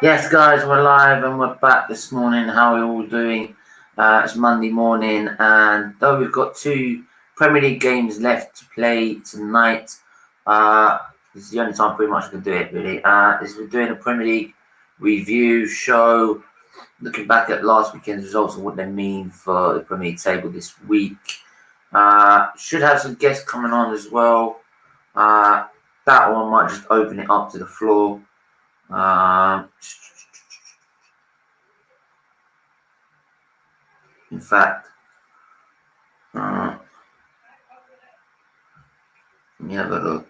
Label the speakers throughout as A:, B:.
A: Yes, guys, we're live and we're back this morning. How are we all doing? It's Monday morning, and though we've got 2 Premier League games left to play tonight, this is the only time pretty much we can do it, really. We're doing a Premier League review show, looking back at last weekend's results and what they mean for the Premier League table this week. Should have some guests coming on as well. That one might just open it up to the floor. In fact, let me have a look.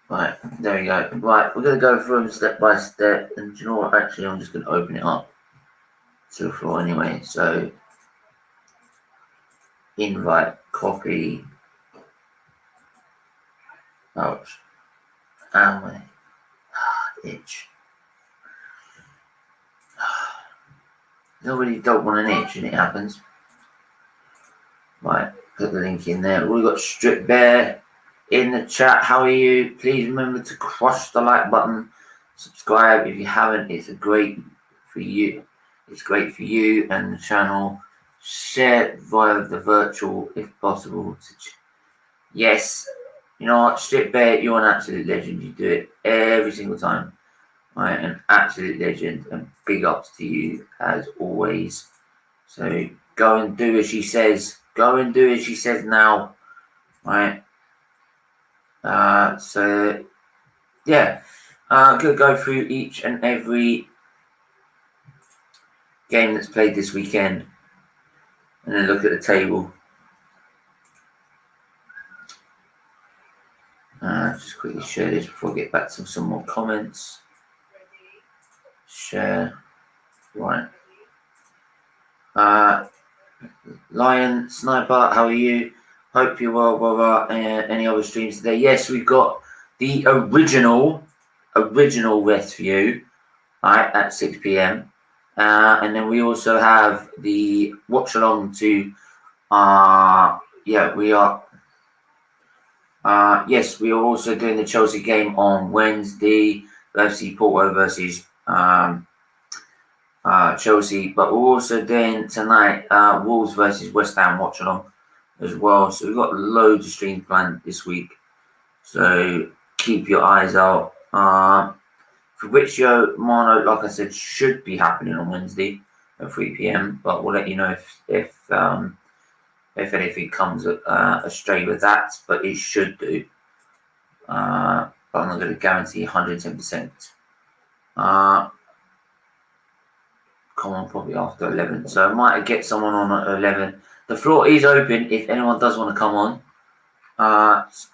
A: Right, there we go. Right, we're going to go through them step by step. And do you know what? Actually, I'm just going to open it up to the floor anyway. So, invite, copy. Ouch. Ow, my itch. Nobody don't want an itch, and it happens. Right, put the link in there. We've got Strip Bear in the chat. How are you? Please remember to crush the like button. Subscribe if you haven't. It's great for you. It's great for you and the channel. Share it via the virtual if possible. Yes, you know what, Strip Bear, you're an absolute legend. You do it every single time. Right, an absolute legend, and big ups to you as always. So go and do as she says. Go and do as she says now. Right. So yeah, I'm gonna go through each and every game that's played this weekend, and then look at the table. Just quickly share this before I get back to some more comments. Share. Right. Lion Sniper, how are you? Hope you're well, brother. Any other streams today? Yes, we've got the original West View, right, at 6 p.m. And then we also have the watch along to we are yes, we are also doing the Chelsea game on Wednesday, FC Porto versus Chelsea, but we're also doing tonight Wolves versus West Ham watch along as well. So we've got loads of streams planned this week. So keep your eyes out. Fabrizio Mano, like I said, should be happening on Wednesday at 3 p.m. But we'll let you know if anything comes astray with that. But it should do. But I'm not going to guarantee 110%. Come on, probably after 11. So I might get someone on at 11. The floor is open if anyone does want to come on.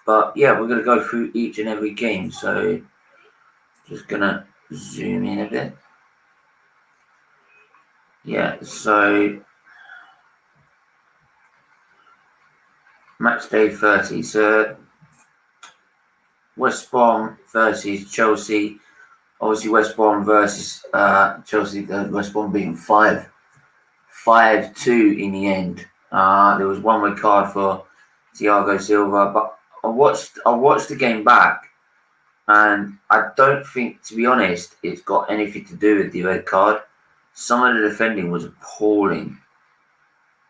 A: But yeah, we're going to go through each and every game. So just going to zoom in a bit. Yeah, so match day 30. So West Brom versus Chelsea. Obviously, West Brom versus Chelsea. West Brom being 5-2 in the end. There was one red card for Thiago Silva, but I watched the game back, and I don't think, to be honest, it's got anything to do with the red card. Some of the defending was appalling,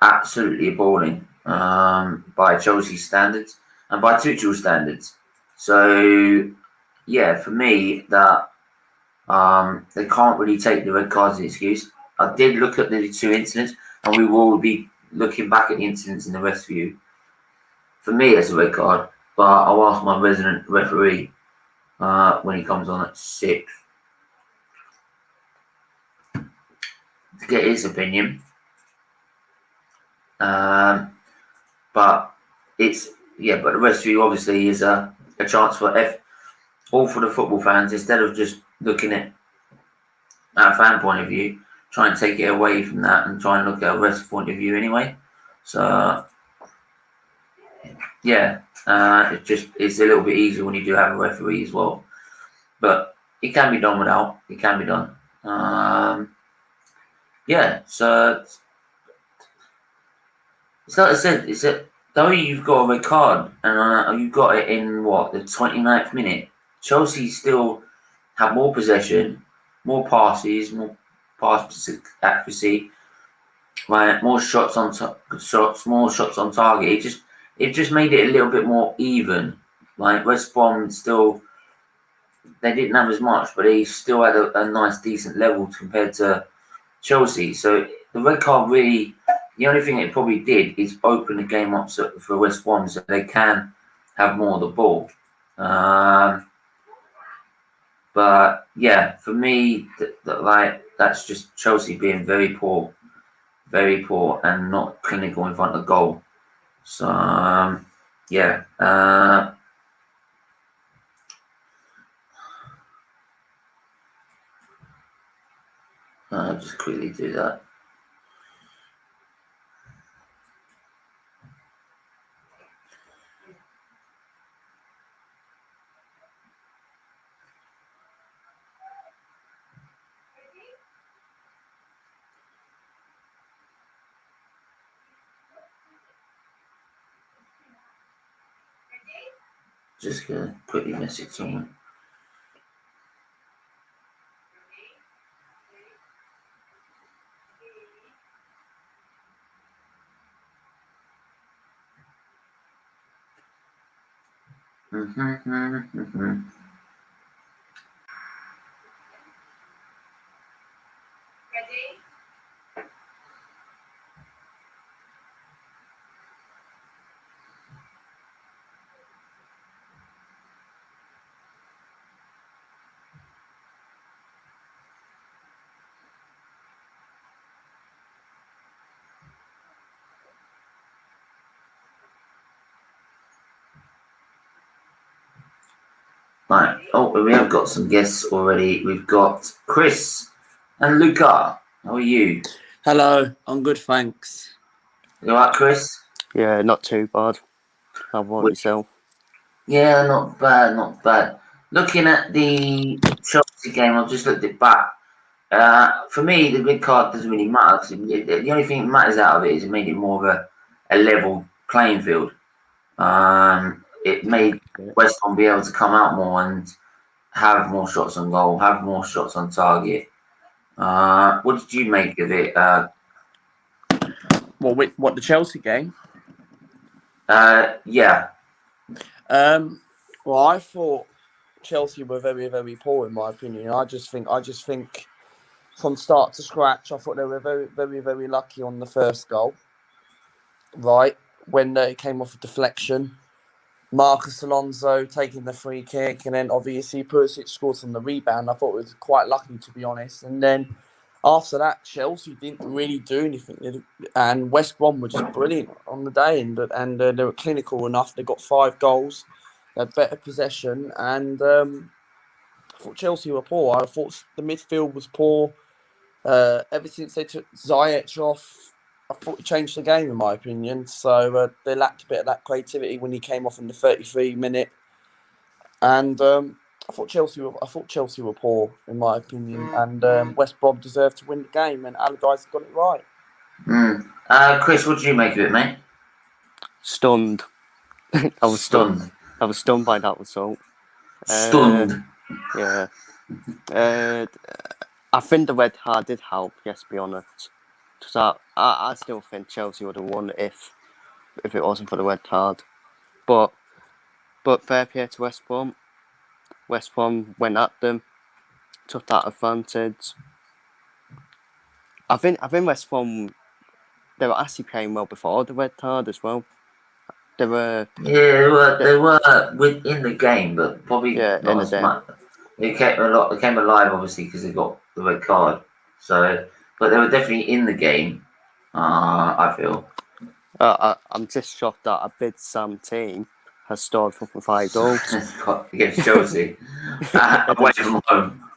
A: absolutely appalling, by Chelsea standards and by Tuchel standards. So yeah, for me, that they can't really take the red cards as an excuse. I did look at the 2 incidents, and we will be looking back at the incidents in the West View. For me, it's a red card, but I'll ask my resident referee when he comes on at 6 to get his opinion. But the West View obviously is a chance for all for the football fans, instead of just looking at a fan point of view, try and take it away from that and try and look at a rest point of view anyway. So Yeah, it's a little bit easier when you do have a referee as well. But it can be done without. It can be done. Yeah, so it's like I said. It's that though you've got a red card and you got it in what the 29th minute. Chelsea still have more possession, more passes, more pass accuracy, right? More shots on more shots on target. It just made it a little bit more even. Like West Brom still, they didn't have as much, but they still had a nice decent level compared to Chelsea. So the red card really, the only thing it probably did is open the game up for West Brom so they can have more of the ball. But yeah, for me, that's just Chelsea being very poor, and not clinical in front of goal. So yeah, I'll just quickly do that. Just gonna quickly message someone. Right. Oh, we have got some guests already. We've got Chris and Luca. How are you?
B: Hello, I'm good, thanks.
A: You alright, Chris?
C: Yeah, not too bad. How about yourself?
A: Yeah, not bad, not bad. Looking at the Chelsea game, I've just looked it back. For me, the red card doesn't really matter. 'Cause the only thing that matters out of it is it made it more of a level playing field. It made West Ham be able to come out more and have more shots on goal, have more shots on target. What did you make of it?
B: What the Chelsea game?
A: Yeah.
B: Well, I thought Chelsea were very, very poor in my opinion. I just think from start to scratch, I thought they were very, very, very lucky on the first goal. Right when it came off a deflection, Marcus Alonso taking the free kick, and then obviously Perisic scores on the rebound. I thought it was quite lucky, to be honest. And then after that, Chelsea didn't really do anything, and West Brom were just brilliant on the day, and they were clinical enough. They got 5 goals, they had better possession, and I thought Chelsea were poor. I thought the midfield was poor. Ever since they took Ziyech off, I thought it changed the game, in my opinion. So they lacked a bit of that creativity when he came off in the 33 minute. And I thought Chelsea were poor, in my opinion. And West Brom deserved to win the game, and Allardyce got it right.
A: Chris, what did you make of it, mate?
C: Stunned. I was
A: stunned.
C: I was stunned by that result.
A: Stunned.
C: Yeah. I think the red card did help, yes, to be honest. Because I still think Chelsea would have won if it wasn't for the red card. But fair play to West Brom. West Brom went at them, took that advantage. I think West Brom, they were actually playing well before the red card as well. They were
A: within the game, but probably not as much. They came alive, obviously, because they got the red card. So, but they were definitely in the game. I feel.
C: I'm just shocked that a bid Sam team has scored 5 goals
A: against Chelsea away from home.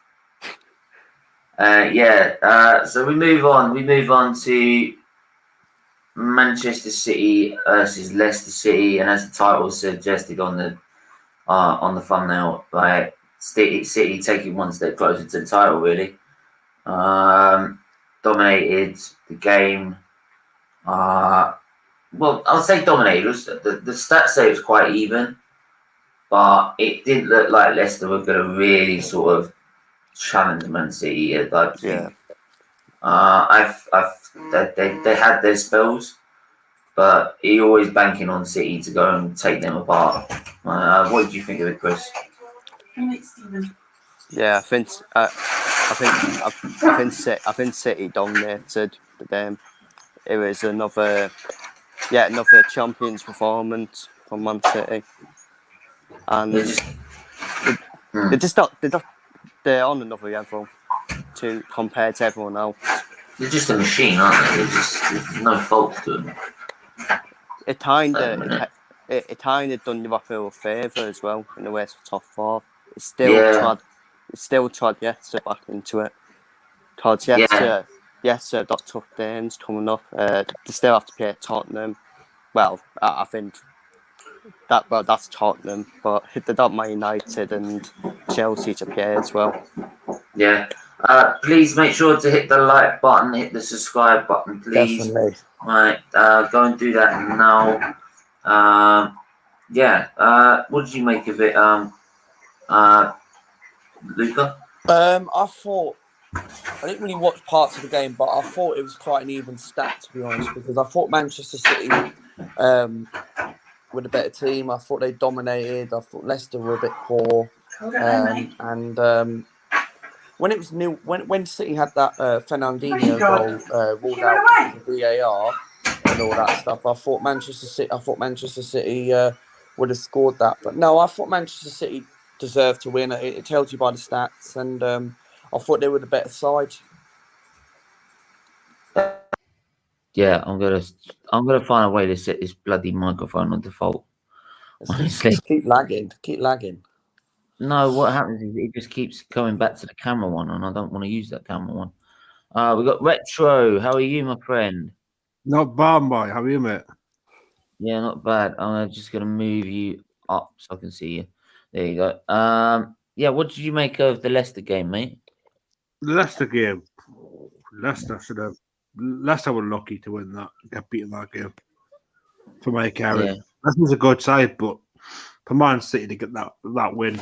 A: So we move on. We move on to Manchester City versus Leicester City, and as the title suggested on the thumbnail, like City taking one step closer to the title, really. Dominated the game. Well, I would say dominated. The stats say it was quite even, but it didn't look like Leicester were going to really sort of challenge Man City. I think. They had their spells, but he always banking on City to go and take them apart. What did you think of it, Chris?
C: Yeah, I think City dominated the game. It was another champions performance from Man City, and they're on another level to compare to everyone else.
A: They're just a machine, aren't they? There's no fault to them.
C: It kind of done Liverpool a favour as well in the race for top 4. It's still tried Yesterday back into it. Because Yesterday got tough games coming up. They still have to play Tottenham. Well, I think that's Tottenham, but they got Man United and Chelsea to play as well.
A: Yeah. Please make sure to hit the like button, hit the subscribe button, please.
B: Definitely.
A: Right, go and do that now. What did you make of it, Luca?
B: I thought I didn't really watch parts of the game, but I thought it was quite an even stat, to be honest, because I thought Manchester City were the better team. I thought they dominated. I thought Leicester were a bit poor, when it was new, when City had that Fernandinho goal ruled out because of VAR and all that stuff, I thought Manchester City would have scored that. But no, I thought Manchester City deserved to win. It tells you by the stats, and I thought they were the better side.
A: Yeah, I'm gonna find a way to set this bloody microphone on default. Honestly,
B: Just keep lagging.
A: No, what happens is it just keeps coming back to the camera one, and I don't want to use that camera one. We got Retro. How are you, my friend?
D: Not bad, boy. How are you, mate?
A: Yeah, not bad. I'm just gonna move you up so I can see you. There you go. Yeah, what did you make of the Leicester game, mate?
D: The Leicester game. Leicester were lucky to win that, get beaten that game. For my carry.
A: Yeah.
D: Leicester's a good side, but for Man City to get that win.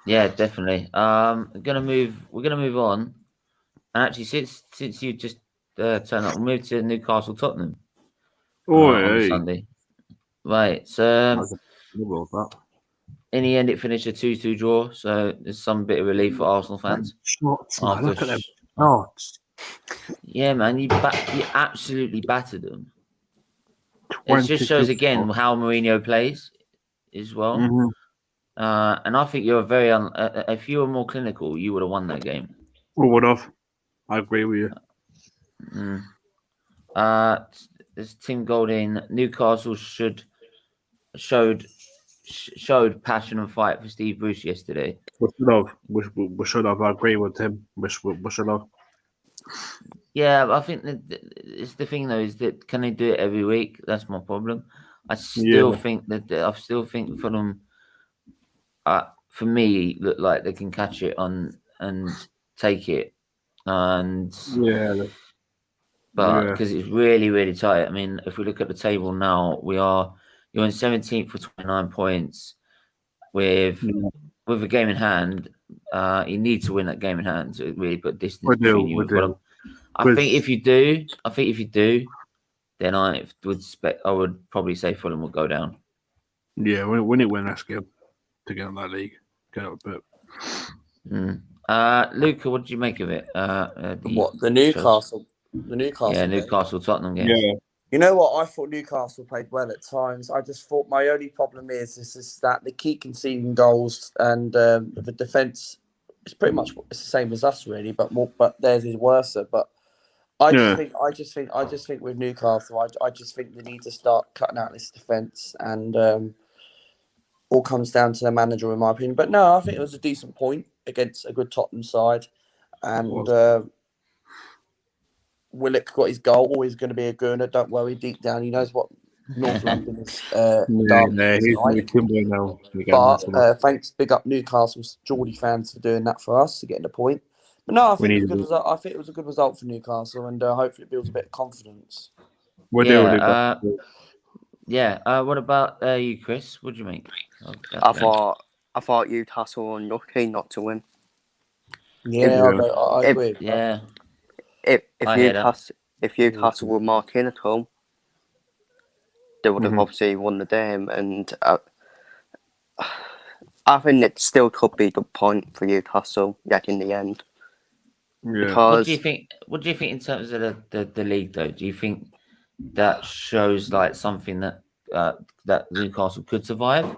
A: Yeah, definitely. We're gonna move on. And actually, since you just turned up, we'll move to Newcastle Tottenham on Sunday. Right. So in the end, it finished a 2-2 draw. So there's some bit of relief for Arsenal fans.
D: Shots, man. Look at them shots.
A: Yeah, man, you absolutely battered them. It just shows again how Mourinho plays as well.
D: Mm-hmm.
A: And I think you're very if you were more clinical, you would have won that game.
D: We would have. I agree with you.
A: There's Tim Golding. Newcastle showed passion and fight for Steve Bruce yesterday.
D: We should have. I agree with him. We should have.
A: Yeah, I think it's the thing though is that can they do it every week? That's my problem. I still think Fulham, for me, look like they can catch it on and take it, and because it's really, really tight. I mean, if we look at the table now, you're in 17th for 29 points with a game in hand. You need to win that game in hand to really put distance between you and Fulham. I think if you do, then I would probably say Fulham will go down.
D: Yeah, we need to win this game to get on that league. Get up a bit.
A: Luca, what did you make of it?
B: The Newcastle? The Newcastle.
A: Yeah, Newcastle Tottenham game.
D: Yeah.
B: You know what? I thought Newcastle played well at times. I just thought my only problem is that they keep conceding goals, and the defense is pretty much the same as us, really, but theirs is worse. But I just think with Newcastle, I just think they need to start cutting out this defense, and all comes down to the manager, in my opinion. But no, I think it was a decent point against a good Tottenham side, and Willock got his goal. Always going to be a Gooner. Don't worry. Deep down, he knows what North London is. Derby is
D: he's
B: like.
D: the Kimberley now.
B: But thanks, big up Newcastle's Geordie fans for doing that for us to getting the point. But no, I think it was a good result. I think it was a good result for Newcastle, and hopefully it builds a bit of confidence.
D: What
A: about you, Chris? What do you make?
C: I thought Newcastle were unlucky not to win.
B: Yeah, I agree.
A: Yeah.
C: If Newcastle were marking at home, they would have obviously won the game, and I think it still could be a good point for Newcastle yet in the end.
D: Yeah.
C: Because
A: what do you think in terms of the league though? Do you think that shows like something that that Newcastle could survive?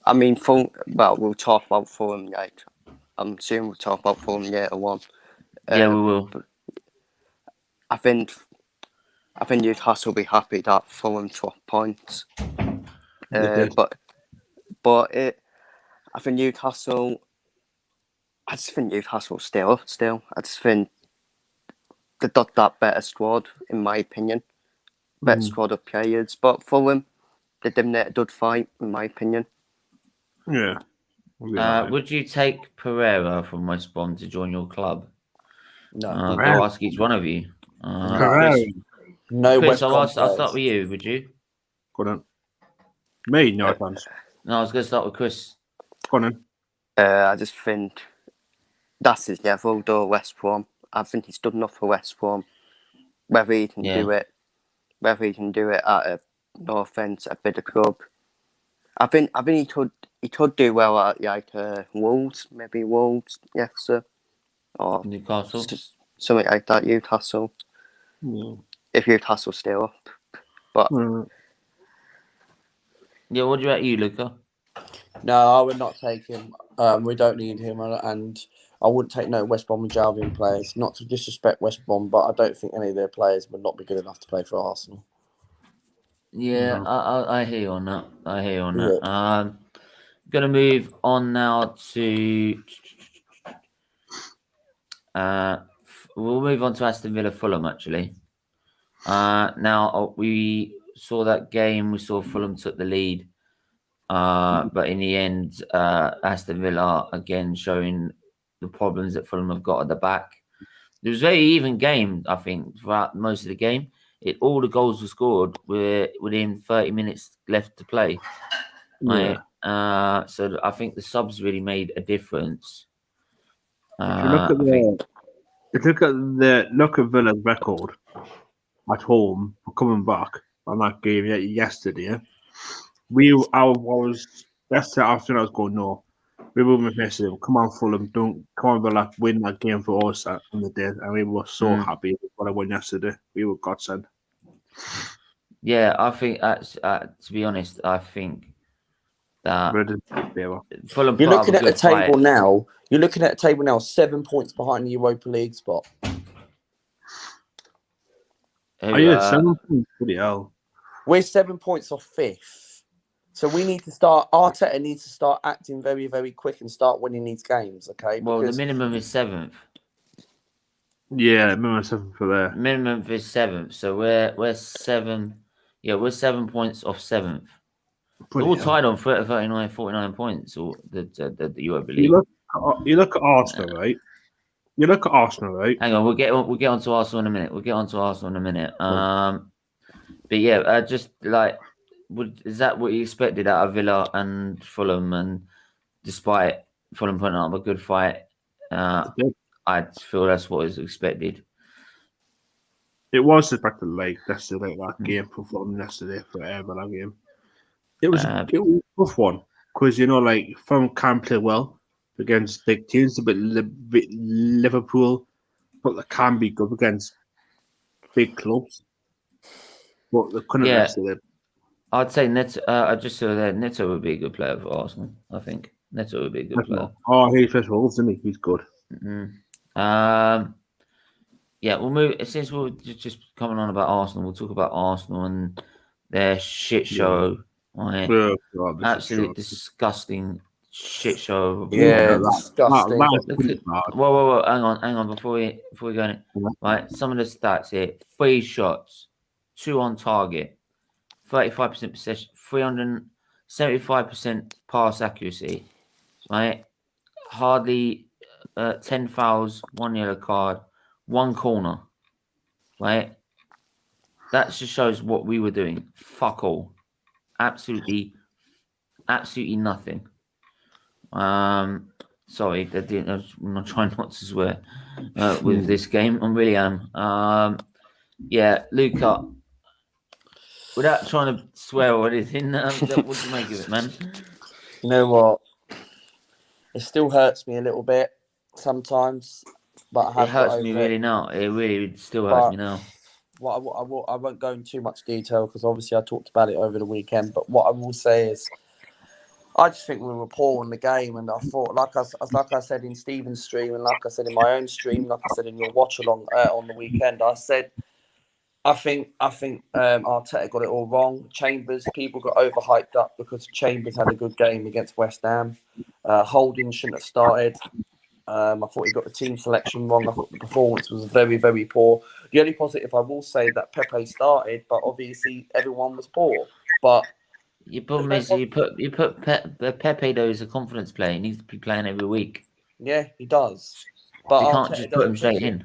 C: I mean, we'll talk about Fulham later. I'm assuming we'll talk about Fulham later on.
A: Yeah, we will.
C: I think Newcastle will be happy that Fulham dropped points. I think Newcastle. I just think Newcastle still. I just think they've got that better squad, in my opinion. Better squad of players, but Fulham, they didn't a good fight, in my opinion.
D: Yeah.
A: Would you take Pereira from West Brom to join your club?
B: No.
A: I'll ask each one of you.
B: No,
A: Chris, I'll start with you. Would you?
D: Go on. Me? No, I can't.
A: No, I was going to start with Chris.
D: Go on.
C: I just think that's his level, though, West Brom. I think he's done enough for West Brom. Whether he can do it at no offence, a bigger club. I think he could do well at like Wolves, maybe Wolves, yes, sir. Or
A: Newcastle.
C: Something like that, Newcastle.
D: Yeah.
C: If Newcastle's still up. But
A: yeah, what about you, Luca?
B: No, I would not take him. We don't need him, and I wouldn't take no West Bromwich Albion players. Not to disrespect West Brom, but I don't think any of their players would not be good enough to play for Arsenal.
A: Yeah, I hear you on that. Yeah. Gonna move on now to. We'll move on to Aston Villa Fulham actually. Now we saw that game. We saw Fulham took the lead. But in the end, Aston Villa again showing the problems that Fulham have got at the back. It was a very even game, I think, throughout most of the game. All the goals were scored within 30 minutes left to play. Right? So I think the subs really made a difference.
D: If you look at Villa's record at home for coming back on that game yesterday, yesterday afternoon I was going, no, we were missing. Come on, Fulham, come on, Villa, win that game for us, and they did, and we were so happy with what I won yesterday. We were godsend.
A: Yeah, I think that's to be honest, I think that Fulham.
B: You're looking at the table now. You're looking at a table now, 7 points behind the Europa League spot.
D: Oh yeah, 7 points. Pretty hell.
B: We're 7 points off fifth. So we need to start. Arteta needs to start acting very, very quick and start winning these games. Okay.
A: Well, the minimum is 7th.
D: Yeah, minimum 7th for there.
A: Minimum is 7th, so we're 7. Yeah, we're 7 points off 7th. We're all tied on 39, 49 points. Or the Europa League.
D: You look at Arsenal, right?
A: Hang on, we'll get on to Arsenal in a minute. But yeah, just like. Is that what you expected out of Villa and Fulham? And despite Fulham putting up a good fight, I feel that's what is expected.
D: It was expected yesterday, that game for Fulham yesterday for that game. It was a tough one because Fulham can play well against big teams, a bit Liverpool, but they can be good against big clubs. But they couldn't yesterday.
A: I'd say Neto. I just saw that Neto would be a good player for Arsenal. I think Neto would be a good player.
D: Oh, he's first Wolves, isn't he? He's good.
A: Yeah, we'll move. Since we're just coming on about Arsenal, we'll talk about Arsenal and their shit show. Right? Absolutely disgusting shit show.
B: Yeah,
D: that-
B: disgusting.
D: that's
A: Look
D: pretty
A: at,
D: bad.
A: whoa, hang on, before we go in. Right, some of the stats here: 3 shots, 2 on target, 35% possession, 375% pass accuracy. Right, hardly 10 fouls, 1 yellow card, 1 corner. Right, that just shows what we were doing. Fuck all, absolutely nothing. Sorry, I'm not trying not to swear with this game. I really am. Yeah, Luca. Without trying to swear or anything, what do you make of it, man?
B: You know what? It still hurts me a little bit sometimes, but I have
A: It hurts
B: got
A: me
B: over
A: really
B: it.
A: now. It really still hurts me
B: But
A: now.
B: I won't go into too much detail because obviously I talked about it over the weekend. But what I will say is, I just think we were poor in the game, and I thought, like I said in Stephen's stream, and like I said in my own stream, like I said in your watch along on the weekend, I said I think Arteta got it all wrong. Chambers, people got overhyped up because Chambers had a good game against West Ham. Holding shouldn't have started. I thought he got the team selection wrong. I thought the performance was very, very poor. The only positive I will say that Pepe started, but obviously everyone was poor. But
A: Your problem is you put Pepe though as a confidence player. He needs to be playing every week.
B: yeah, he does. But
A: You can't
B: Arteta
A: just put him
B: doesn't
A: straight
B: push it.
A: in.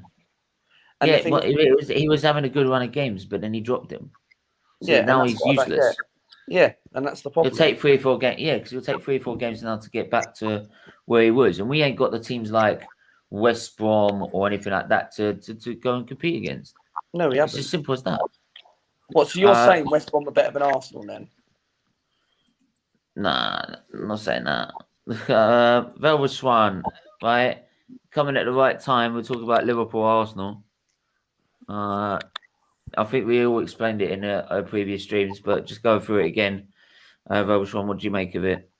B: And the
A: Yeah,
B: thing
A: well,
B: is,
A: he was having a good run of games, but then he dropped him. So
B: yeah, and
A: now
B: that's
A: he's
B: what I don't
A: useless.
B: get. Yeah, and that's the
A: It'll
B: problem.
A: take 3 or 4 games. Yeah, because it'll take 3 or 4 games now to get back to where he was, and we ain't got the teams like West Brom or anything like that to go and compete against.
B: No, we
A: It's
B: haven't.
A: as simple as that.
B: What? So you're saying West Brom are better than Arsenal then?
A: Nah, I'm not saying that. Velvet Swan, right? Coming at the right time. We'll talk about Liverpool, Arsenal. I think we all explained it in our previous streams, but just go through it again. Velvet Swan, what do you make of it?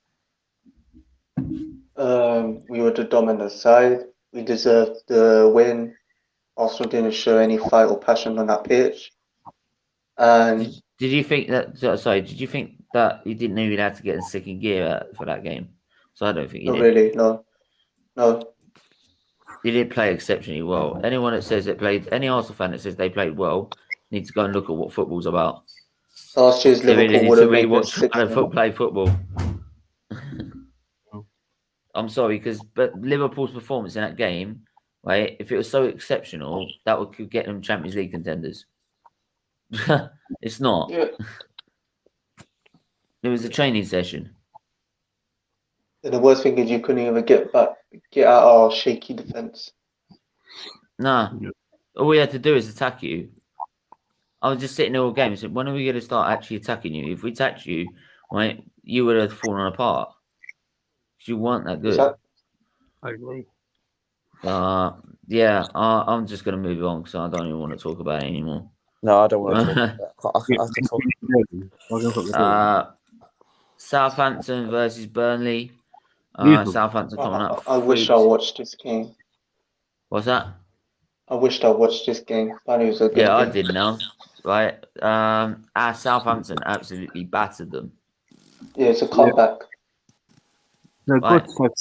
E: We were the dominant side. We deserved the win. Arsenal didn't show any fight or passion on that pitch. And
A: Did you think that? Sorry, did you think that you didn't even have to get in second gear for that game? So I don't think you
E: not
A: did.
E: really, no.
A: You did play exceptionally well. Anyone that says any Arsenal fan that says they played well needs to go and look at what football's about.
E: Last year's
A: They really
E: Liverpool
A: need
E: would
A: to
E: have made
A: rewatch
E: this
A: how to
E: 6th.
A: play football. I'm sorry, but Liverpool's performance in that game, right? If it was so exceptional, that could get them Champions League contenders. It's not.
E: Yeah.
A: It was a training session.
E: And the worst thing is you couldn't even get out our shaky defence.
A: Nah. All we had to do is attack you. I was just sitting there all game and said, when are we going to start actually attacking you? If we attacked you, right, you would have fallen apart. Because you weren't that good.
D: I agree.
A: Yeah, I'm just going to move on because I don't even want to talk about it anymore.
B: No, I don't want to talk about that. I can talk.
A: Southampton versus Burnley. Southampton coming up.
E: I wish I watched this game.
A: What's that?
E: I wished I watched this game. I knew it was a good game.
A: I did now. Right. Southampton absolutely battered them.
E: Yeah, it's a comeback.
D: No,
A: Right.
D: good.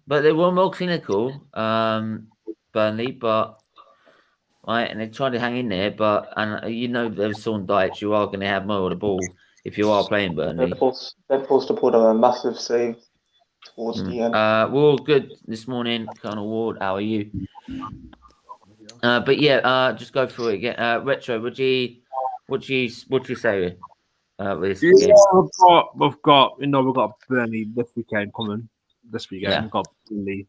A: But they were more clinical, Burnley, but right, and they tried to hang in there, there's Sean Dyche, you are going to have more of the ball if you are playing Burnley.
E: They're supposed to put on a massive save towards the end.
A: We're all good this morning, Colonel Ward. How are you? But yeah, just go through it again. Retro, what do you say with this game?
D: We've got Burnley this weekend coming. This weekend we've got Burnley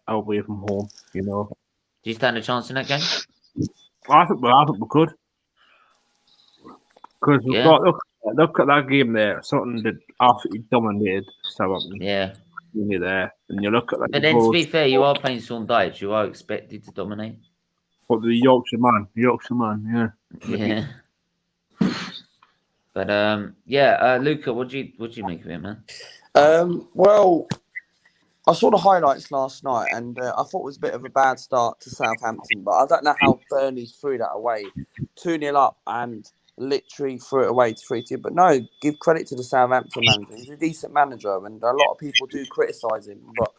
D: away from home.
A: Do you stand a chance in that game?
D: I think we could, because we've got look at that game there. Something that absolutely dominated Southampton.
A: Yeah.
D: There, and you look at that.
A: But then, to be fair, you are playing Sean Dyche. You are expected to dominate.
D: But the Yorkshire man, yeah.
A: Yeah. But Luca, what do you make of it, man?
B: Well, I saw the highlights last night, and I thought it was a bit of a bad start to Southampton. But I don't know how Burnley threw that away, 2-0 up, and literally threw it away to 3-2. But no, give credit to the Southampton manager. He's a decent manager, and a lot of people do criticise him, but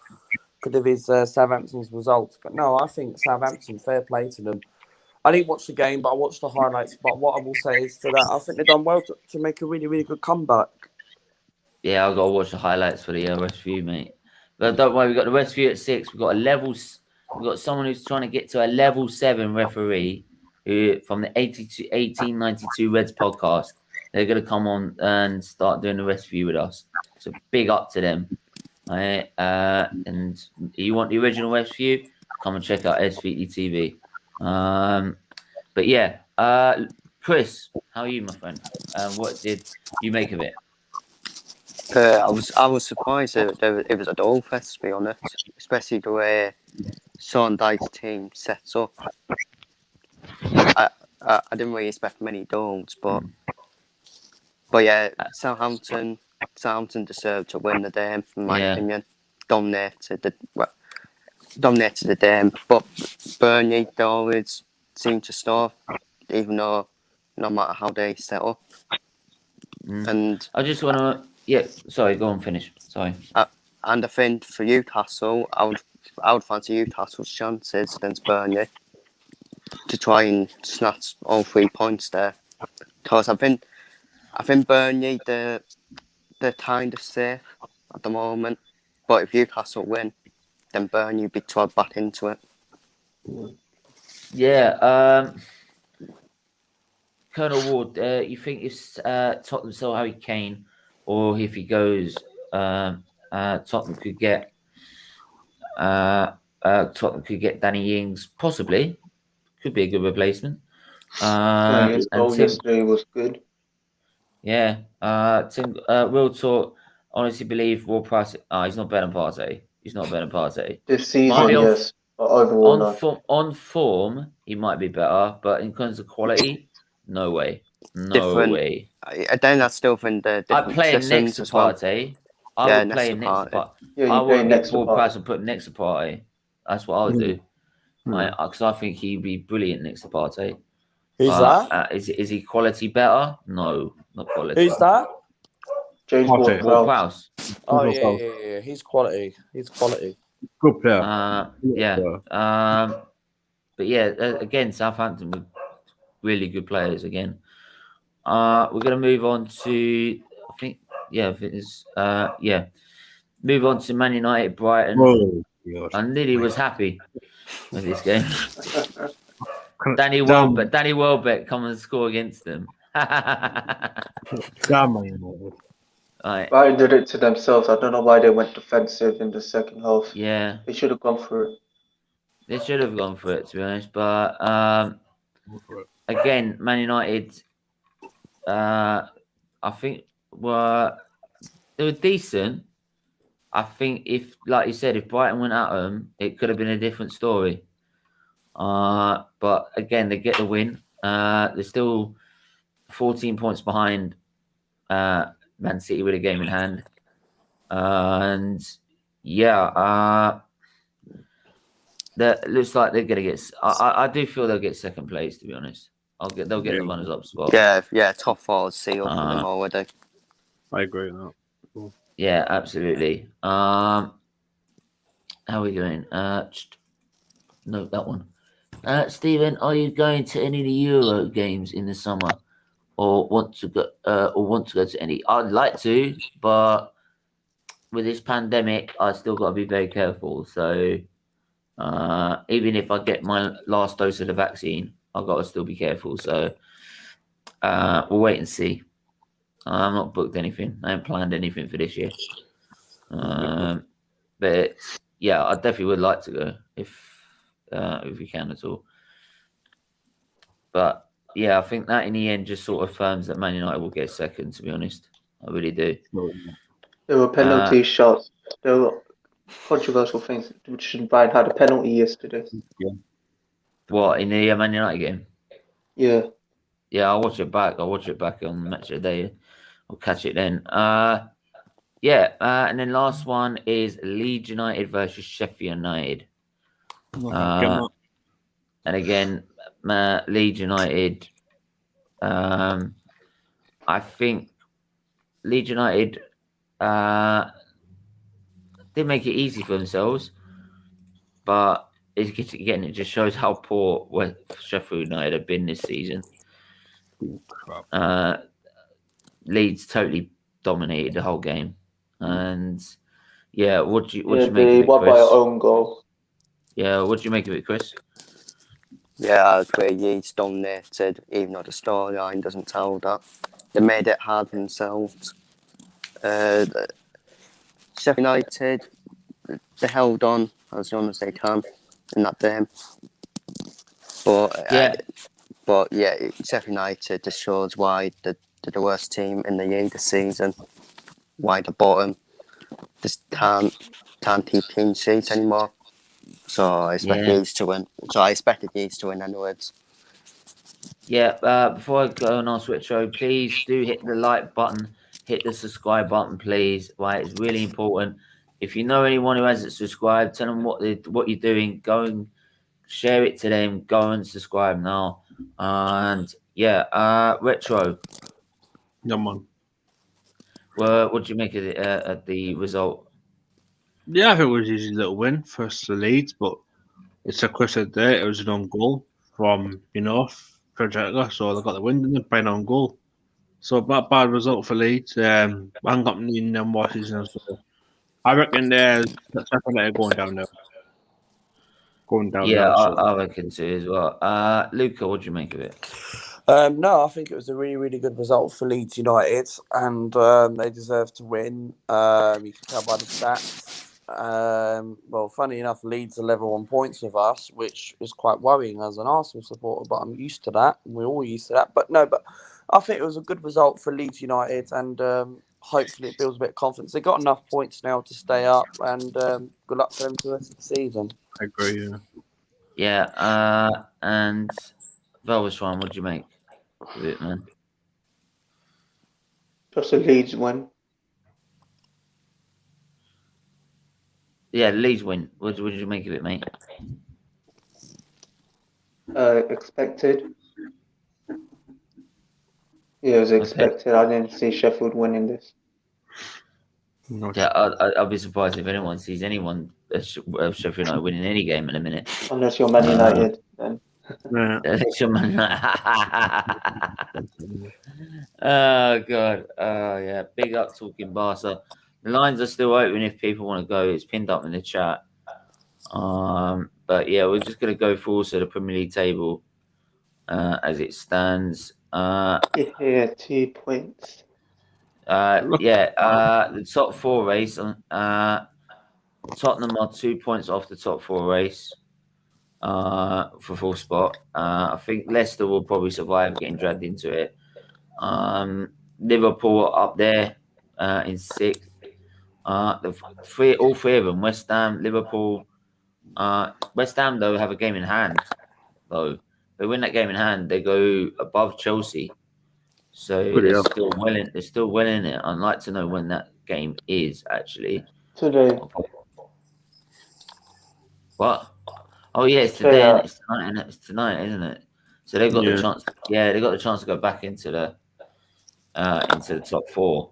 B: because of his Southampton's results. But no, I think Southampton, fair play to them. I didn't watch the game, but I watched the highlights. But what I will say is that I think they've done well to make a really, really good comeback.
A: Yeah, I've got to watch the highlights for the Westview, mate. But don't worry, we've got the Westview at 6. We've got we've got someone who's trying to get to a level 7 referee who from the 1892 Reds podcast. They're going to come on and start doing the Westview with us. So big up to them. Right? And you want the original Westview? Come and check out SFeatleyTV. But yeah, Chris, how are you, my friend? What did you make of it?
C: I was surprised that it was a dull fest, to be honest, especially the way Sondheim's team sets up. I didn't really expect many goals, but yeah, Southampton deserved to win the game, in my opinion. Dominated the game, but Burnley they always seem to stop, even though no matter how they set up. And
A: I just want to. Yeah, sorry, go on, finish. Sorry.
C: And I think for Newcastle, I would fancy Newcastle's chances against Burnley to try and snatch all 3 points there. Because I think Burnley they're kind of safe at the moment, but if Newcastle win, then Burnley will be trod back into it.
A: Yeah. Colonel Ward, you think if Tottenham sell Harry Kane, or if he goes, Tottenham could get Danny Ings, possibly. Could be a good replacement.
E: His goal yesterday was good.
A: Yeah. Tim, Will Talk, honestly believe Will Price. He's not better than Partey. He's not better than Partey.
E: This season, yes. But overall,
A: on form, he might be better, but in terms of quality, no way. No
C: Different.
A: way.
C: Then I still think the different
A: I'd play him next to Partey. I would play him next to Partey.
E: Yeah,
A: I would
E: next
A: get Will Price and put him next to Partey. That's what I would do. Because I think he'd be brilliant next to Partey.
B: Who's that?
A: Is he quality better? No, not quality.
B: Who's that?
E: James
A: Ward-Prowse.
B: Oh yeah. He's quality.
D: Good player.
A: But yeah, again, Southampton with really good players again. We're gonna move on to move on to Man United Brighton. I nearly was happy with this game. Danny Welbeck come and score against them.
E: Brighton did it to themselves. I don't know why they went defensive in the second half.
A: Yeah,
E: they should have gone for it.
A: They should have gone for it, to be honest. But again, Man United, I think they were decent. I think if, like you said, if Brighton went at them, it could have been a different story. But again, they get the win. They're still 14 points behind Man City with a game in hand. And yeah, that looks like they're going to get. I do feel they'll get second place, to be honest. They'll get the runners up spot.
C: Yeah, top four is sealed for them already.
D: I agree with that. Cool.
A: Yeah, absolutely. How are we going? No, that one. Stephen, are you going to any of the Euro games in the summer, or want to go to any? I'd like to, but with this pandemic, I still got to be very careful. So even if I get my last dose of the vaccine, I've got to still be careful. So we'll wait and see. I'm not booked anything. I haven't planned anything for this year. But yeah, I definitely would like to go if we can at all. But yeah, I think that in the end just sort of affirms that Man United will get second, to be honest. I really do.
E: There were penalty shots. There were controversial things. Brighton had a penalty yesterday.
D: Yeah.
A: What, in the Man United game?
E: Yeah.
A: Yeah, I'll watch it back. On Match of the Day. I'll catch it then. And then last one is Leeds United versus Sheffield United. And again, Leeds United I think Leeds United did make it easy for themselves, but again, it just shows how poor Sheffield United have been this season. Leeds totally dominated the whole game, and yeah, what do you make of
E: they
A: it,
E: won by
A: Chris?
E: our own goal.
A: Yeah, what do you make of it, Chris?
C: Yeah, I agree. Leeds dominated, even though the storyline doesn't tell that. They made it hard for themselves. Sheffield United, they held on as long as they can in that game. But yeah, Sheffield United just shows why they're the worst team in the league this season. Why the bottom just can't keep clean sheets anymore. So I expect Leeds to win. So I expected Leeds to win anyways.
A: Yeah, before I go on our switch show, please do hit the like button, hit the subscribe button, please. Right, it's really important. If you know anyone who hasn't subscribed, tell them what you're doing. Go and share it to them. Go and subscribe now. And yeah, Retro.
D: Yeah, man.
A: Well, what do you make of the result?
D: Yeah, I think it was an easy little win for the Leeds, but it's a Chris said there, it was an own goal from, Frederica, so they got the win and by an own goal. So bad result for Leeds. I haven't got any more season, so I reckon they're going down now. Going down
A: Yeah,
D: now. So.
A: I reckon so as well. Luca, what do you make of it?
B: No, I think it was a really, really good result for Leeds United, and they deserve to win. You can tell by the stats. Well, funny enough, Leeds are level on points with us, which is quite worrying as an Arsenal supporter, but I'm used to that. We're all used to that. But I think it was a good result for Leeds United, and hopefully it builds a bit of confidence. They've got enough points now to stay up, and good luck to them for the rest of the season.
D: I agree, yeah.
A: Yeah, and Velverswan, what do you make of it, man?
E: Just a Leeds win.
A: Yeah, Leeds win. What did you make of it, mate?
E: Expected. Yeah, it was expected. I didn't see Sheffield winning this.
A: Yeah, I'll be surprised if anyone sees anyone Sheffield United winning any game in a minute.
E: Unless you're Man United, then.
D: Yeah.
A: Oh god. Oh yeah. Big up talking Barca. The lines are still open if people want to go. It's pinned up in the chat. But yeah, we're just gonna go through also the Premier League table as it stands.
E: Yeah, 2 points.
A: The top four race. Tottenham are 2 points off the top four race. For full spot. I think Leicester will probably survive getting dragged into it. Liverpool up there in sixth. All three of them, West Ham, Liverpool. West Ham though have a game in hand. Though they win that game in hand, they go above Chelsea. So they're still well in it. I'd like to know when that game is actually.
E: Today.
A: What? Oh yeah, it's today. And it's tonight, and it's tonight, isn't it? So they've got the chance. Yeah, they got the chance to go back into the top four.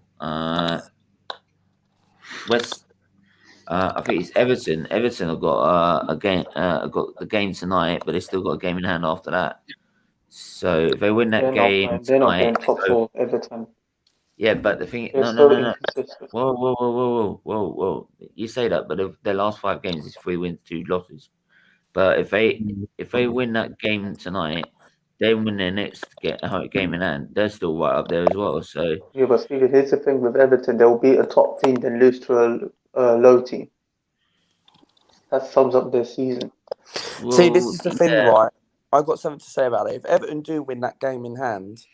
A: West. I think it's Everton. Everton have got a game. Got the game tonight, but they still got a game in hand after that. So if they win that game,
E: they're not getting top four. Everton.
A: Yeah, but the thing, no. Whoa. You say that, but their last 5 games is 3 wins, 2 losses. But if they win that game tonight, they win their next game in hand. They're still right up there as well. So
E: yeah, but Stephen, here's the thing with Everton: they'll beat a top team, then lose to a low team. That sums up their season.
B: Well, see, this is the thing, right? I've got something to say about it. If Everton do win that game in hand,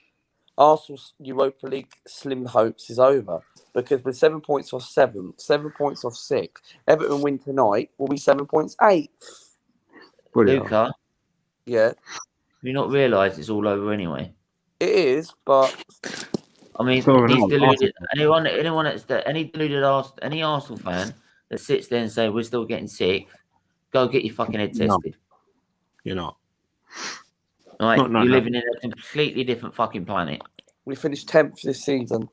B: Arsenal's Europa League slim hopes is over, because with 7 points off 7, 7 points off 6, Everton win tonight will be 7 points 8.
A: Luca,
B: yeah,
A: you not realise it's all over anyway?
B: It is, but
A: I mean, these deluded any Arsenal fan that sits there and say we're still getting 6th, go get your fucking head tested.
D: You're not.
A: Right,
D: Not
A: you're
D: now.
A: living in a completely different fucking planet.
B: We finished 10th this season.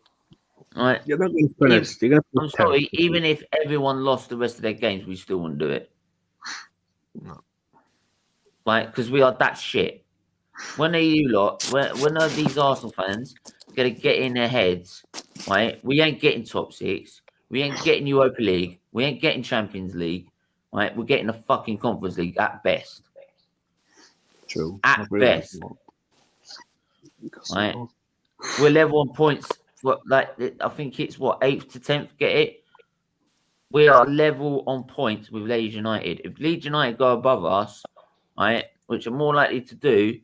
A: Right.
D: You're not going to finish. You're going to
A: I'm sorry, even if everyone lost the rest of their games, we still wouldn't do it.
D: No.
A: Right, because we are that shit. When are you lot? When are these Arsenal fans gonna get in their heads? Right, we ain't getting top 6. We ain't getting Europa League. We ain't getting Champions League. Right, we're getting a fucking Conference League at best.
D: True.
A: At best. Right, we're level on points. I think it's what 8th to 10th. Get it? We are level on points with Leeds United. If Leeds United go above us, right, which are more likely to do,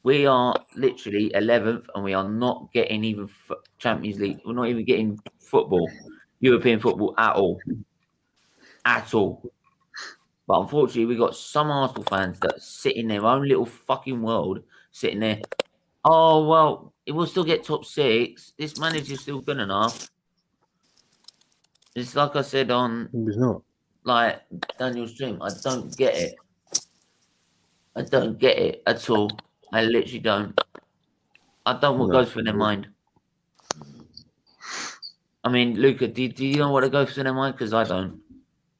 A: we are literally 11th, and we are not getting even Champions League. We're not even getting football, European football at all. At all. But unfortunately, we got some Arsenal fans that sit in their own little fucking world, sitting there. Oh, well, it will still get top 6. This manager's still good enough. It's like I said on
D: He's not.
A: like Daniel's stream. I don't get it. I don't get it at all. I literally don't. I don't know what goes through their mind. I mean, Luca, do you know what goes through their mind? Because I don't.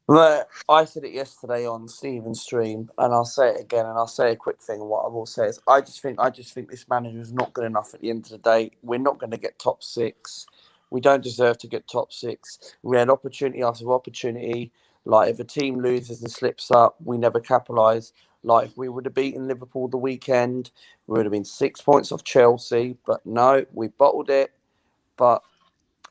B: But I said it yesterday on Steven's stream, and I'll say it again, and I'll say a quick thing. And what I will say is, I just think this manager is not good enough at the end of the day. We're not going to get top 6. We don't deserve to get top 6. We had opportunity after opportunity. Like, if a team loses and slips up, we never capitalise. Like, if we would have beaten Liverpool the weekend, we would have been 6 points off Chelsea. But no, we bottled it. But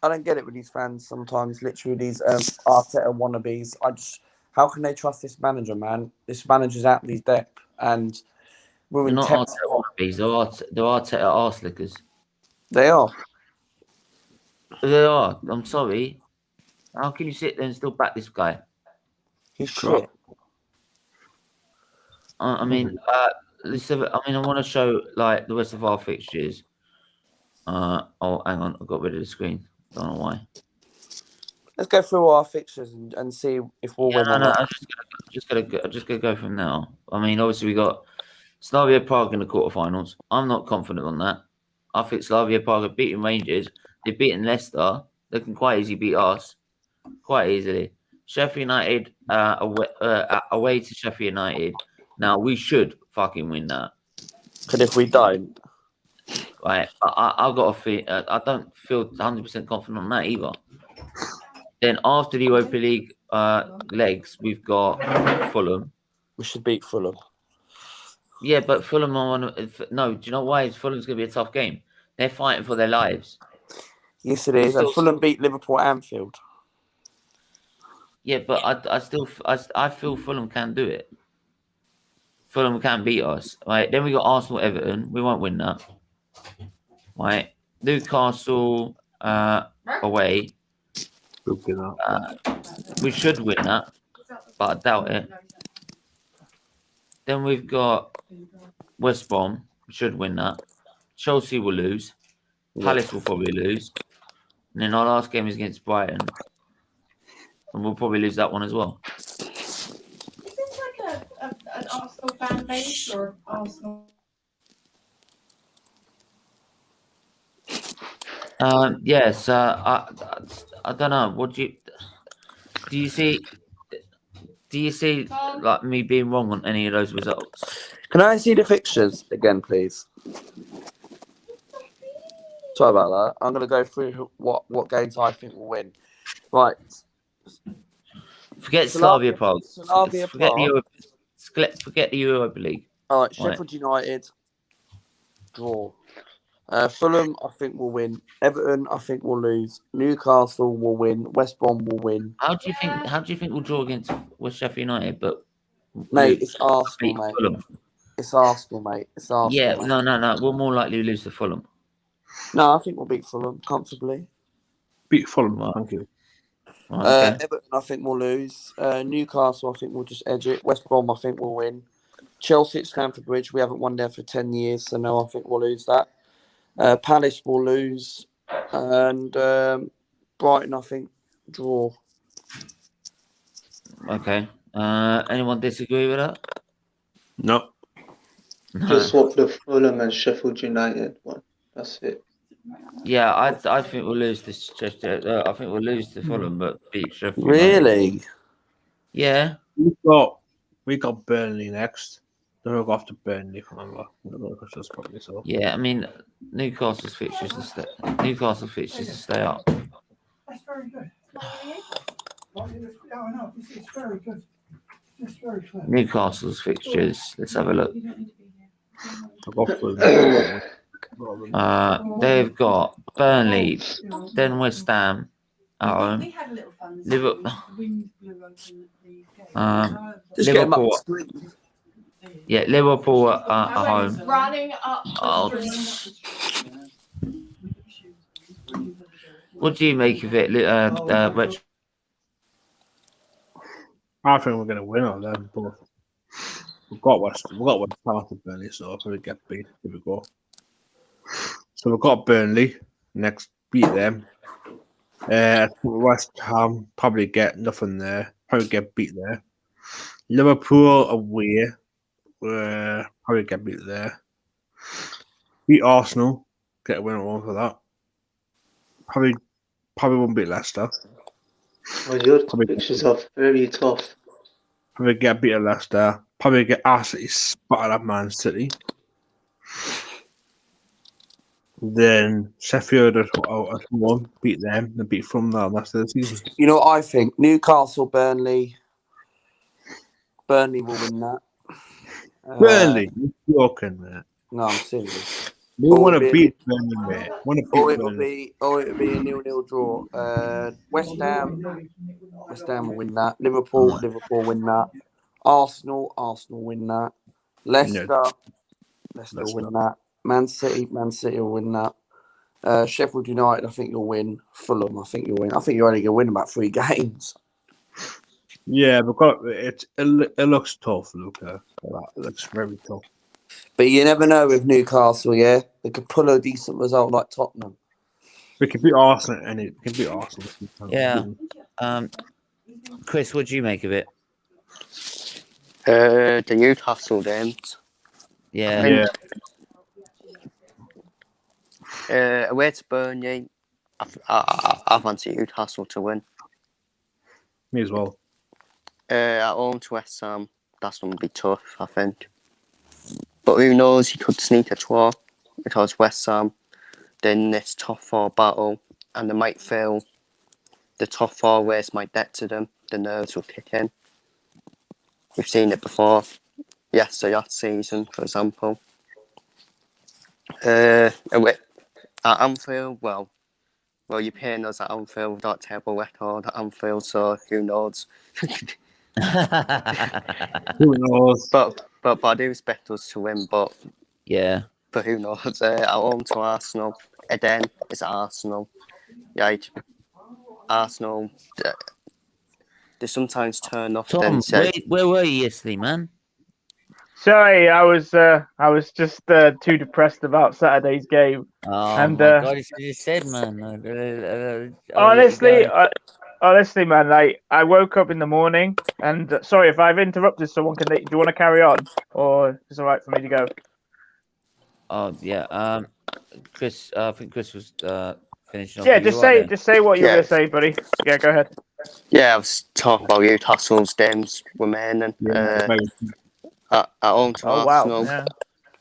B: I don't get it with these fans sometimes, literally these Arteta wannabes. How can they trust this manager, man? This manager's out of his depth, and we're
A: They're
B: in
A: not
B: 10th
A: Arteta
B: spot.
A: wannabes. They're Arteta arse lickers.
B: They are.
A: They are. I'm sorry. How can you sit there and still back this guy?
B: He's shit.
A: I mean, listen. I mean, I want to show like the rest of our fixtures. Oh, hang on. I got rid of the screen. Don't know why.
B: Let's go through our fixtures and see if we'll win or not.
A: I'm just gonna go from now. I mean, obviously we got Slavia Prague in the quarterfinals. I'm not confident on that. I think Slavia Prague have beaten Rangers. They've beaten Leicester. They can quite easily beat us. Quite easily. Sheffield United away to Sheffield United. Now we should fucking win that.
B: But if we don't,
A: right? I've got a feel. I don't feel 100% confident on that either. Then after the Europa League legs, we've got Fulham.
B: We should beat Fulham.
A: Yeah, but Fulham are no. Do you know why? Fulham's going to be a tough game. They're fighting for their lives.
B: Yes, it is. And Fulham beat Liverpool at Anfield.
A: Yeah, but I feel Fulham can do it. Fulham can beat us. Right. Then we got Arsenal, Everton. We won't win that. Right. Newcastle away. We should win that, but I doubt it. Then we've got West Brom. We should win that. Chelsea will lose. Palace will probably lose. And then our last game is against Brighton. And we'll probably lose that one as well.
F: Is this like an Arsenal fan base or Arsenal?
A: Yes. I don't know. What do you see? Do you see like me being wrong on any of those results?
B: Can I see the fixtures again, please? Sorry about that. I'm going to go through what games I think will win. Right.
A: Forget Slavia Prague.
B: Forget
A: the Europa League.
B: All right. Sheffield United, draw. Fulham, I think will win. Everton, I think will lose. Newcastle will win. West Brom will win.
A: How do you think we'll draw against Sheffield United? But
B: mate, it's Arsenal, mate.
A: Fulham.
B: It's Arsenal, mate. It's Arsenal.
A: Yeah, no. We're more likely to lose to Fulham.
B: No, I think we'll beat Fulham comfortably.
D: Beat Fulham, thank you.
A: Okay.
B: Everton, I think we'll lose. Newcastle, I think we'll just edge it. West Brom, I think we'll win. Chelsea at Stamford Bridge, we haven't won there for 10 years, so no, I think we'll lose that. Palace will lose. And Brighton, I think, draw.
A: Okay. Anyone disagree with that?
D: No.
E: Just swap the Fulham and Sheffield United one. That's it.
A: Yeah, I think we'll lose this. I think we'll lose to Fulham, but beat Sheffield United.
B: Really?
A: Yeah.
D: We got Burnley next. Then we'll go after Burnley. Remember? Probably so.
A: Yeah, I mean Newcastle's fixtures to stay up.
F: That's very good. Oh, no, it's very good. It's very clever.
A: Newcastle's fixtures. Let's have a look.
D: I'll go for
A: They've got Burnley, then West Ham at home.
F: We had a little fun.
A: Liverpool.
F: The wind blew open the gate.
B: Just get 'em up
A: Liverpool.
B: to speed.
A: Yeah, Liverpool at home.
F: Running up.
A: Oh. What do you make of it, Rich?
D: I think we're going to win on them, but we've got West Ham to Burnley, so I'll probably get beat. Here we go. So we've got Burnley next, beat them. West Ham probably get nothing there, probably get beat there. Liverpool away, probably get beat there. Beat Arsenal, get a win for that. Probably won't beat Leicester.
E: Well, your pictures are very tough.
D: Probably get beat at Leicester. Probably get absolutely spotted at Man City. Then Sheffield at home, beat them, and beat from that rest of the season.
B: You know what I think? Newcastle, Burnley. Burnley will win that.
D: Burnley, you're joking, mate.
B: No, I'm serious.
D: We want to beat Burnley, mate.
B: Or it'll be a 0-0 draw. West Ham will win that. Liverpool win that. Arsenal win that. Leicester will win that. Man City will win that. Sheffield United, I think you'll win. Fulham, I think you'll win. I think you're only going to win about 3 games.
D: Yeah, because it looks tough, Luca. It looks very tough.
B: But you never know with Newcastle, yeah? They could pull a decent result like Tottenham.
D: We can beat Arsenal, and it can beat Arsenal.
A: Yeah. Chris, what do you make of it?
C: The Newcastle games.
A: Yeah.
C: Away to Burnley, I fancy Newcastle to win.
D: Me as well.
C: At home to West Ham, that's going to be tough, I think. But who knows, he could sneak a draw because West Ham, then this top 4 battle, and they might feel the top 4 race might get to them, the nerves will kick in. We've seen it before. That season, for example. At Anfield, well, you're paying us at Anfield, that terrible record at Anfield, so who knows?
D: Who knows?
C: But I do expect us to win, but who knows? At home to Arsenal, again, it's Arsenal. Like, Arsenal, they sometimes turn off.
A: Tom, where were you yesterday, man?
G: Sorry, I was just too depressed about Saturday's game.
A: Oh
G: and,
A: my God, it's you said, man.
G: Honestly, man, like I woke up in the morning, and sorry if I've interrupted someone. Do you want to carry on, or is it all right for me to go?
A: Oh yeah, Chris. I think Chris was finishing off.
G: Yeah, just say what you were gonna say, buddy. Yeah, go ahead.
C: Yeah, I was talking about Newcastle's games remaining. At home to Arsenal.
G: Wow. Yeah.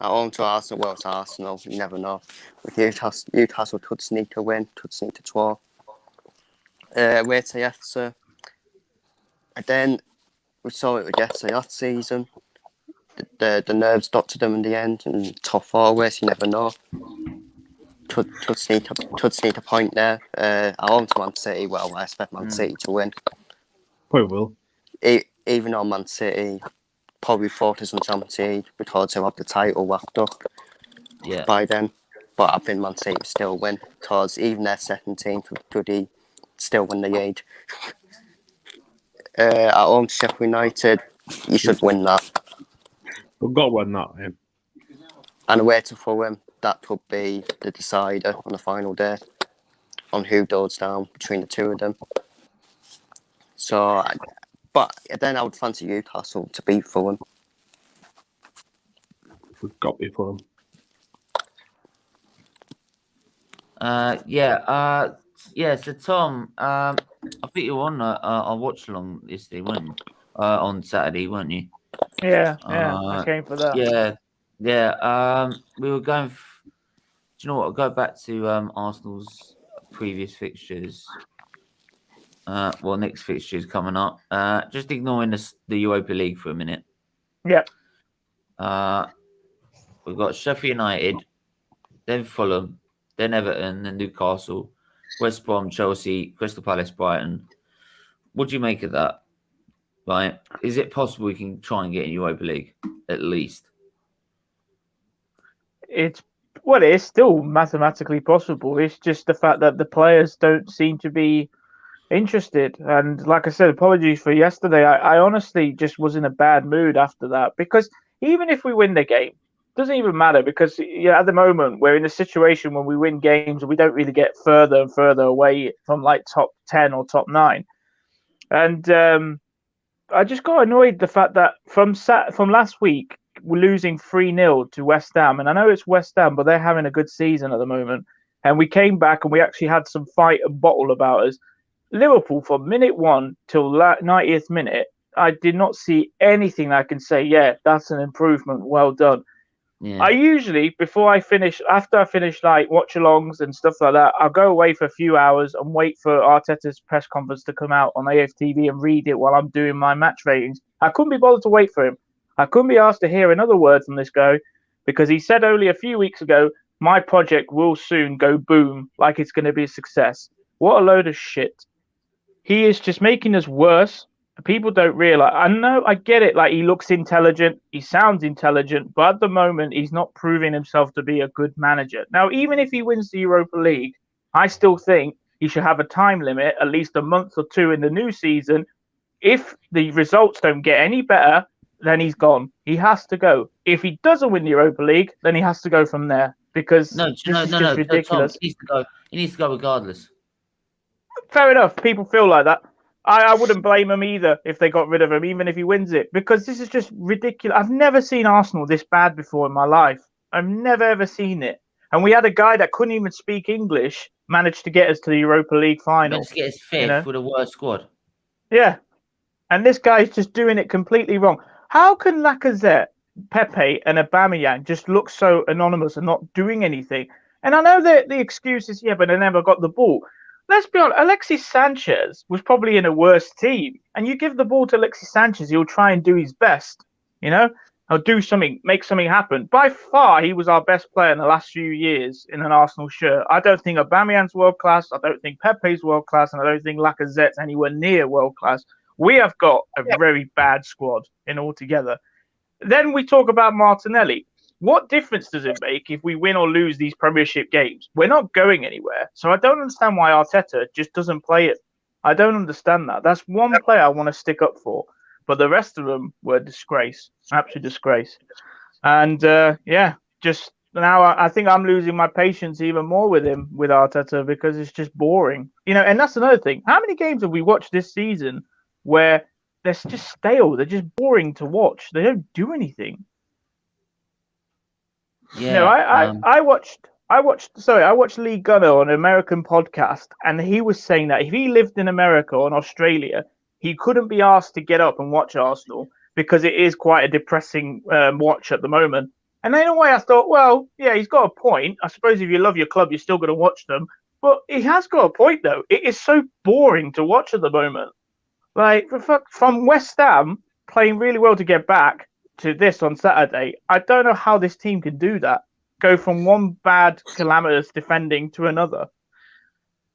C: At home to Arsenal. Well, it's Arsenal. You never know. With Newcastle could sneak a win, could sneak a draw. Away to Leicester. And then we saw it with Leicester last season. The nerves got to them in the end, and top 4 race, you never know. Could sneak a point there. At home to Man City. Well, I expect Man City to win.
D: Probably will.
C: Even though Man City probably focus on Champions League because they'll have the title wrapped up by then. But I think Man City will still win because even their second team could still win the league. At home to Sheffield United, you should win that.
D: We've got to win that, man.
C: And away to Fulham, that could be the decider on the final day on who goes down between the two of them. So, but then I would fancy Newcastle to beat Fulham.
D: We've got to be for them.
A: So Tom, I think you were on a watch along yesterday, weren't you? On Saturday, weren't you?
G: Yeah, I came for that.
A: We were going. Do you know what? I'll go back to Arsenal's previous fixtures. Next fixtures coming up. Just ignoring the Europa League for a minute.
G: Yeah.
A: We've got Sheffield United, then Fulham, then Everton, then Newcastle, West Brom, Chelsea, Crystal Palace, Brighton. What do you make of that? Right? Is it possible we can try and get in Europa League at least?
G: It's still mathematically possible. It's just the fact that the players don't seem to be interested. And like I said, apologies for yesterday. I honestly just was in a bad mood after that, because even if we win the game, it doesn't even matter, because at the moment we're in a situation when we win games and we don't really get further and further away from like top 10 or top 9. And I just got annoyed the fact that from last week we're losing 3-0 to West Ham, and I know it's West Ham, but they're having a good season at the moment. And we came back and we actually had some fight and bottle about us. Liverpool, from minute 1 till 90th minute, I did not see anything I can say, yeah, that's an improvement, well done.
A: Yeah.
G: I usually, after I finish like watch-alongs and stuff like that, I'll go away for a few hours and wait for Arteta's press conference to come out on AFTV and read it while I'm doing my match ratings. I couldn't be bothered to wait for him. I couldn't be asked to hear another word from this guy, because he said only a few weeks ago, my project will soon go boom, like it's going to be a success. What a load of shit. He is just making us worse. People don't realize. I know, I get it. Like, he looks intelligent, he sounds intelligent, but at the moment, he's not proving himself to be a good manager. Now, even if he wins the Europa League, I still think he should have a time limit, at least a month or 2 in the new season. If the results don't get any better, then he's gone. He has to go. If he doesn't win the Europa League, then he has to go from there, because this is just ridiculous.
A: Tom, he needs to go regardless.
G: Fair enough. People feel like that. I wouldn't blame him either if they got rid of him, even if he wins it, because this is just ridiculous. I've never seen Arsenal this bad before in my life. I've never, ever seen it. And we had a guy that couldn't even speak English manage to get us to the Europa League final.
A: Let's get his 5th with a worse squad.
G: Yeah. And this guy's just doing it completely wrong. How can Lacazette, Pepe, and Aubameyang just look so anonymous and not doing anything? And I know that the excuse is, but they never got the ball. Let's be honest, Alexis Sanchez was probably in a worse team. And you give the ball to Alexis Sanchez, he'll try and do his best. He'll do something, make something happen. By far, he was our best player in the last few years in an Arsenal shirt. I don't think Aubameyang's world class. I don't think Pepe's world class. And I don't think Lacazette's anywhere near world class. We have got a very bad squad in altogether. Then we talk about Martinelli. What difference does it make if we win or lose these Premiership games? We're not going anywhere. So I don't understand why Arteta just doesn't play it. I don't understand that. That's one player I want to stick up for. But the rest of them were disgrace. Absolute disgrace. And just now I think I'm losing my patience even more with him, with Arteta, because it's just boring. And that's another thing. How many games have we watched this season where they're just stale? They're just boring to watch. They don't do anything.
A: Yeah,
G: I watched Lee Gunner on an American podcast, and he was saying that if he lived in America or in Australia, he couldn't be asked to get up and watch Arsenal because it is quite a depressing watch at the moment. And in a way, I thought, well, yeah, he's got a point. I suppose if you love your club, you're still going to watch them. But he has got a point, though. It is so boring to watch at the moment. Like, from West Ham playing really well to get back to this on Saturday, I don't know how this team can do that. Go from one bad, calamitous defending to another.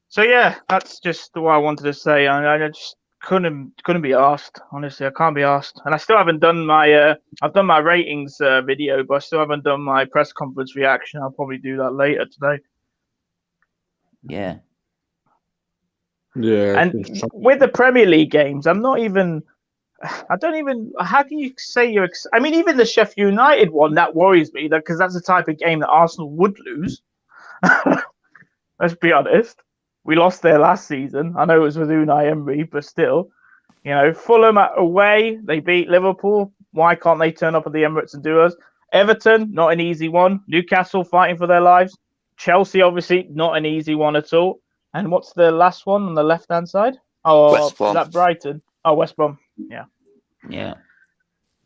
G: So yeah, that's just what I wanted to say. I just couldn't be asked. Honestly, I can't be asked. And I still haven't done my I've done my ratings video, but I still haven't done my press conference reaction. I'll probably do that later today.
A: Yeah.
D: Yeah.
G: And with the Premier League games, how can you say even the Sheffield United one, that worries me, because that's the type of game that Arsenal would lose. Let's be honest. We lost there last season. I know it was with Unai Emery, but still. Fulham away, they beat Liverpool. Why can't they turn up at the Emirates and do us? Everton, not an easy one. Newcastle fighting for their lives. Chelsea, obviously, not an easy one at all. And what's the last one on the left-hand side? Oh,
C: West Brom.
G: is that Brighton? Oh, West Brom. Yeah.
A: Yeah.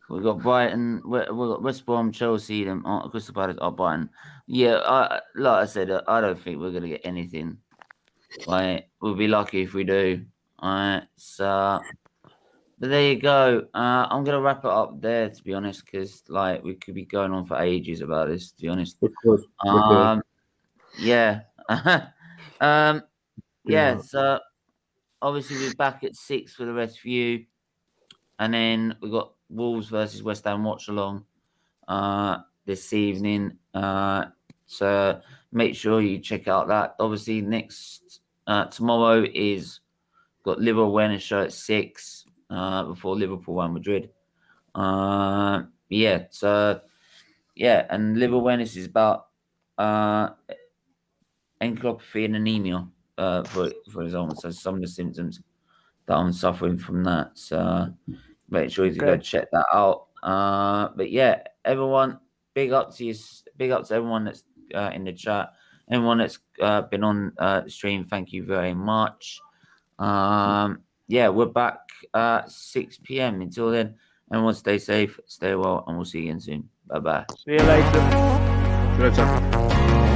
A: We've got Brighton, we've got West Brom, Chelsea, and Crystal Palace are Brighton. Yeah, like I said, I don't think we're going to get anything. Like, we'll be lucky if we do. So, but there you go. I'm going to wrap it up there, to be honest, because, like, we could be going on for ages about this, to be honest. Yeah. Yeah, so obviously we're back at 6 for the rest of you. And then we've got Wolves versus West Ham watch along this evening. So make sure you check out that. Obviously, next tomorrow is got Liver Awareness show at 6 before Liverpool and Madrid. Yeah, so yeah, and Liver Awareness is about encephalopathy and anemia, for example. So some of the symptoms that I'm suffering from that. So make sure you go check that out. But yeah, everyone, big up to everyone that's in the chat, everyone that's been on the stream. Thank you very much. Yeah, we're back at 6 p.m. Until then, everyone stay safe, stay well, and we'll see you again soon. Bye bye.
G: See you later.